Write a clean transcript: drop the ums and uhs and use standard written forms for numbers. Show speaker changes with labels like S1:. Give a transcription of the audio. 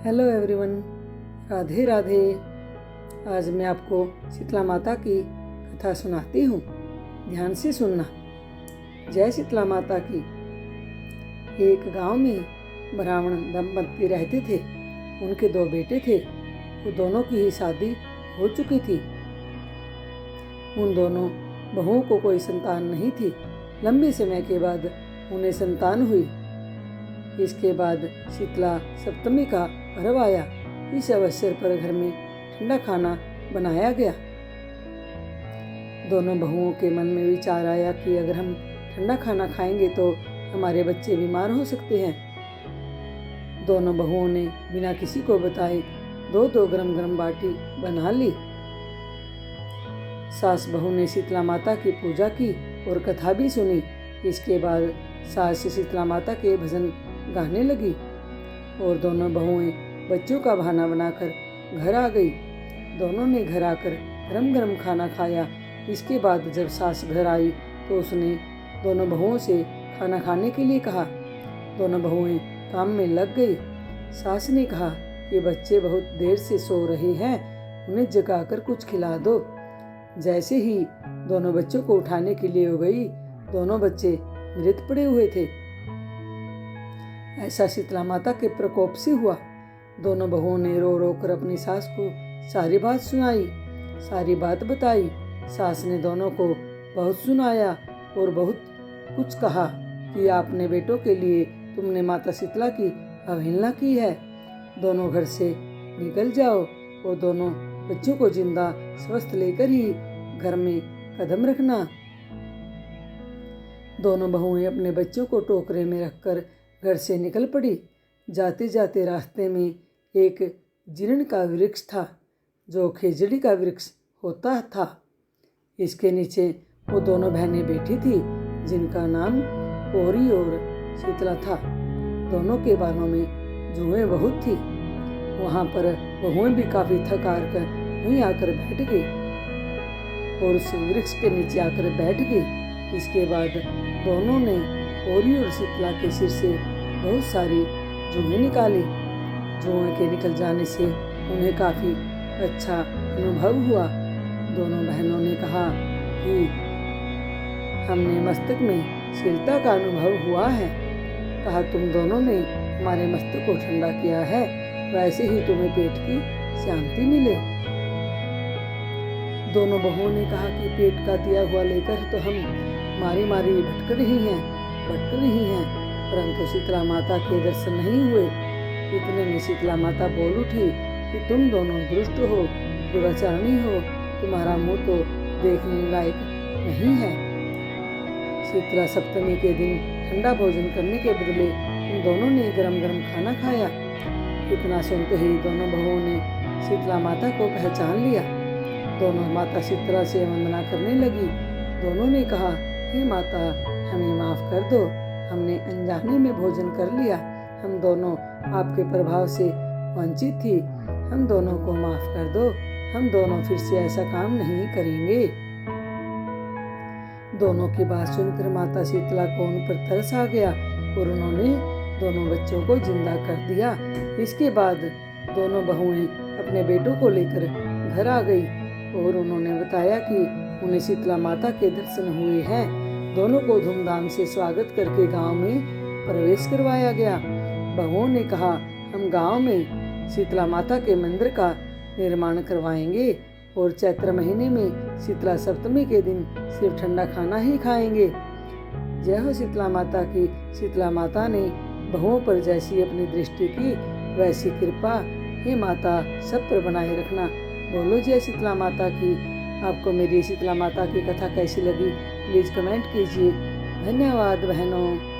S1: Hello everyone, Radhe Radhe. आज मैं आपको शीतला माता की कथा सुनाती हूँ, ध्यान से सुनना। जय शीतला माता की। एक गांव में ब्राह्मण दंपति रहते थे। उनके 2 बेटे थे। वो दोनों की ही शादी हो चुकी थी। उन दोनों बहुओं को कोई संतान नहीं थी। लंबे समय के बाद उन्हें संतान हुई। इसके बाद शीतला सप्तमी का पर्व आया। इस अवसर पर घर में ठंडा खाना बनाया गया। दोनों बहुओं के मन में विचार आया कि अगर हम ठंडा खाना खाएंगे तो हमारे बच्चे बीमार हो सकते हैं। दोनों बहुओं ने बिना किसी को बताए 2-2 गरम गरम बाटी बना ली। सास बहू ने शीतला माता की पूजा की और कथा भी सुनी। इसके बाद सास शीतला माता के भजन गाने लगी और दोनों बहुएं बच्चों का बहाना बनाकर घर आ गई। दोनों ने घर आकर गरम गरम खाना खाया। इसके बाद जब सास घर आई तो उसने दोनों बहुओं से खाना खाने के लिए कहा। दोनों बहुएं काम में लग गई। सास ने कहा कि बच्चे बहुत देर से सो रहे हैं, उन्हें जगाकर कुछ खिला दो। जैसे ही दोनों बच्चों को उठाने के लिए हो गई, दोनों बच्चे मृत पड़े हुए थे। ऐसा शीतला माता के प्रकोप से हुआ। दोनों बहुओं ने रो रो कर अपनी सास को सारी बात सुनाई, सारी बात बताई। सास ने दोनों को बहुत सुनाया और बहुत कुछ कहा कि आपने बेटों के लिए तुमने माता शीतला की अवहेलना की है। दोनों घर से निकल जाओ और दोनों बच्चों को जिंदा स्वस्थ लेकर ही घर में कदम रखना। दोनों बहुएं अपने बच्चों को टोकरे में रखकर घर से निकल पड़ी। जाते जाते रास्ते में एक जीर्ण का वृक्ष था, जो खेजड़ी का वृक्ष होता था। इसके नीचे वो दोनों बहनें बैठी थी, जिनका नाम गौरी और शीतला था। दोनों के बालों में जुएं बहुत थी। वहाँ पर बहुएं भी काफ़ी थक हार कर वहीं आकर बैठ गई और उस वृक्ष के नीचे आकर बैठ गई। इसके बाद दोनों ने गौरी और शीतला के सिर से बहुत सारी जुएं निकाली। जुएं के निकल जाने से उन्हें काफ़ी अच्छा अनुभव हुआ। दोनों बहनों ने कहा कि हमने मस्तक में शीतलता का अनुभव हुआ है। कहा तुम दोनों ने हमारे मस्तक को ठंडा किया है, वैसे ही तुम्हें पेट की शांति मिले। दोनों बहुओं ने कहा कि पेट का दिया हुआ लेकर तो हम मारी मारी भटक रही हैं, परंतु शीतला माता के दर्शन नहीं हुए। इतने में शीतला माता बोल उठी कि तुम दोनों दुष्ट हो, दुराचारणी हो, तुम्हारा मुंह तो देखने लायक नहीं है। शीतला सप्तमी के दिन ठंडा भोजन करने के बदले तुम दोनों ने गरम गरम खाना खाया। इतना सुनते ही दोनों बहुओं ने शीतला माता को पहचान लिया। दोनों माता शीतला से वंदना करने लगी। दोनों ने कहा, हे माता, हमें माफ़ कर दो, हमने अनजाने में भोजन कर लिया। हम दोनों आपके प्रभाव से वंचित थी। हम दोनों को माफ़ कर दो, हम दोनों फिर से ऐसा काम नहीं करेंगे। दोनों की बात सुनकर माता शीतला को उन पर तरस आ गया और उन्होंने दोनों बच्चों को जिंदा कर दिया। इसके बाद दोनों बहुएं अपने बेटों को लेकर घर आ गई और उन्होंने बताया कि उन्हें शीतला माता के दर्शन हुए हैं। दोनों को धूमधाम से स्वागत करके गांव में प्रवेश करवाया गया। बहुओं ने कहा, हम गांव में शीतला माता के मंदिर का निर्माण करवाएंगे और चैत्र महीने में शीतला सप्तमी के दिन सिर्फ ठंडा खाना ही खाएंगे। जय हो शीतला माता की। शीतला माता ने बहुओं पर जैसी अपनी दृष्टि की, वैसी कृपा हे माता सब पर बनाए रखना। बोलो जय शीतला माता की। आपको मेरी शीतला माता की कथा कैसी लगी, प्लीज़ कमेंट कीजिए। धन्यवाद बहनों।